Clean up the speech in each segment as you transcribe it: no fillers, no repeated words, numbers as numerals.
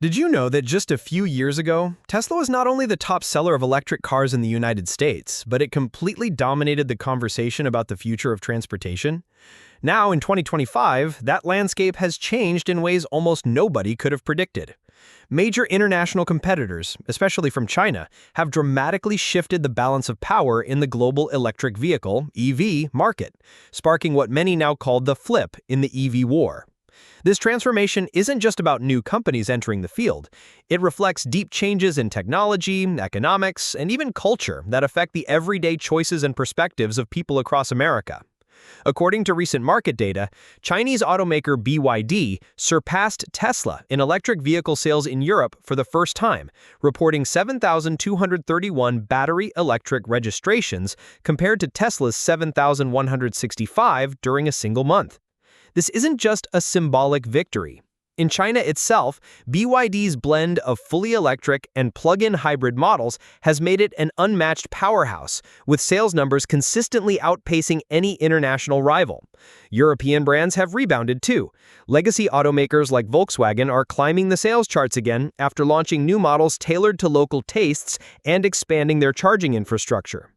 Did you know that just a few years ago, Tesla was not only the top seller of electric cars in the United States, but it completely dominated the conversation about the future of transportation? Now, in 2025, that landscape has changed in ways almost nobody could have predicted. Major international competitors, especially from China, have dramatically shifted the balance of power in the global electric vehicle (EV) market, sparking what many now call the flip in the EV war. This transformation isn't just about new companies entering the field. It reflects deep changes in technology, economics, and even culture that affect the everyday choices and perspectives of people across America. According to recent market data, Chinese automaker BYD surpassed Tesla in electric vehicle sales in Europe for the first time, reporting 7,231 battery electric registrations compared to Tesla's 7,165 during a single month. This isn't just a symbolic victory. In China itself, BYD's blend of fully electric and plug-in hybrid models has made it an unmatched powerhouse, with sales numbers consistently outpacing any international rival. European brands have rebounded too. Legacy automakers like Volkswagen are climbing the sales charts again after launching new models tailored to local tastes and expanding their charging infrastructure.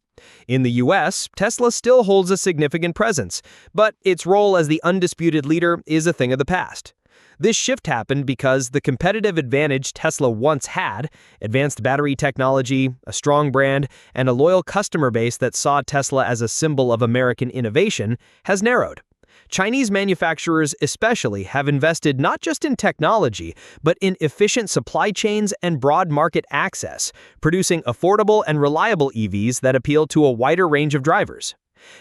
In the US, Tesla still holds a significant presence, but its role as the undisputed leader is a thing of the past. This shift happened because the competitive advantage Tesla once had, advanced battery technology, a strong brand, and a loyal customer base that saw Tesla as a symbol of American innovation, has narrowed. Chinese manufacturers especially have invested not just in technology, but in efficient supply chains and broad market access, producing affordable and reliable EVs that appeal to a wider range of drivers.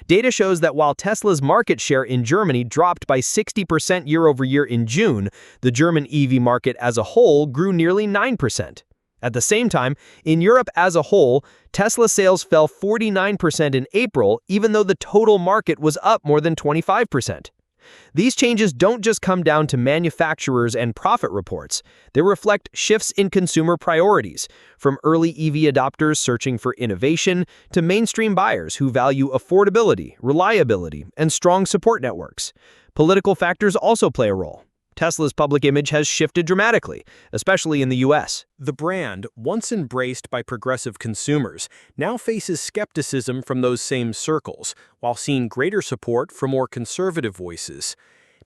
Data shows that while Tesla's market share in Germany dropped by 60% year-over-year in June, the German EV market as a whole grew nearly 9%. At the same time, in Europe as a whole, Tesla sales fell 49% in April, even though the total market was up more than 25%. These changes don't just come down to manufacturers and profit reports. They reflect shifts in consumer priorities, from early EV adopters searching for innovation to mainstream buyers who value affordability, reliability, and strong support networks. Political factors also play a role. Tesla's public image has shifted dramatically, especially in the US. The brand, once embraced by progressive consumers, now faces skepticism from those same circles, while seeing greater support from more conservative voices.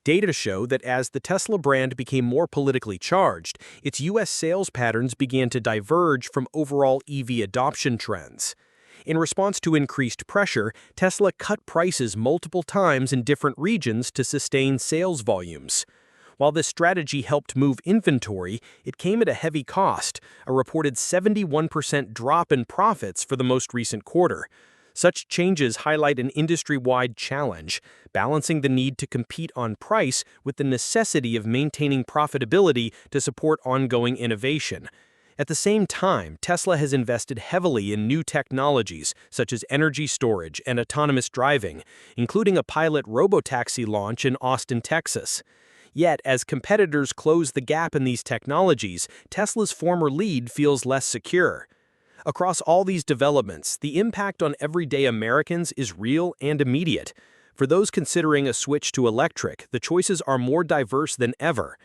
Data show that as the Tesla brand became more politically charged, its US sales patterns began to diverge from overall EV adoption trends. In response to increased pressure, Tesla cut prices multiple times in different regions to sustain sales volumes. While this strategy helped move inventory, it came at a heavy cost, a reported 71% drop in profits for the most recent quarter. Such changes highlight an industry-wide challenge, balancing the need to compete on price with the necessity of maintaining profitability to support ongoing innovation. At the same time, Tesla has invested heavily in new technologies such as energy storage and autonomous driving, including a pilot robotaxi launch in Austin, Texas. Yet, as competitors close the gap in these technologies, Tesla's former lead feels less secure. Across all these developments, the impact on everyday Americans is real and immediate. For those considering a switch to electric, the choices are more diverse than ever.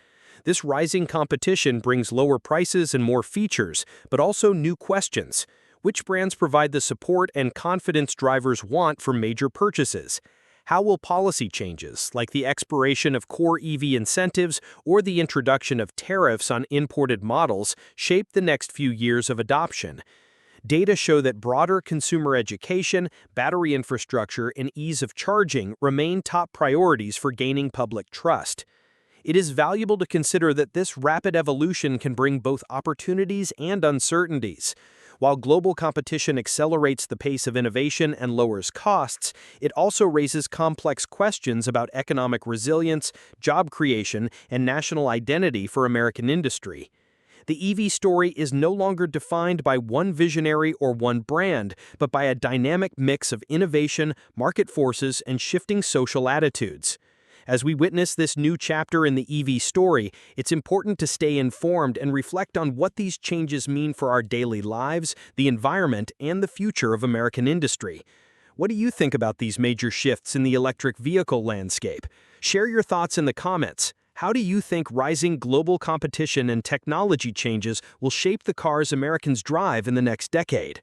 This rising competition brings lower prices and more features, but also new questions. Which brands provide the support and confidence drivers want for major purchases? How will policy changes, like the expiration of core EV incentives or the introduction of tariffs on imported models, shape the next few years of adoption? Data show that broader consumer education, battery infrastructure, and ease of charging remain top priorities for gaining public trust. It is valuable to consider that this rapid evolution can bring both opportunities and uncertainties. While global competition accelerates the pace of innovation and lowers costs, it also raises complex questions about economic resilience, job creation, and national identity for American industry. The EV story is no longer defined by one visionary or one brand, but by a dynamic mix of innovation, market forces, and shifting social attitudes. As we witness this new chapter in the EV story, it's important to stay informed and reflect on what these changes mean for our daily lives, the environment, and the future of American industry. What do you think about these major shifts in the electric vehicle landscape? Share your thoughts in the comments. How do you think rising global competition and technology changes will shape the cars Americans drive in the next decade?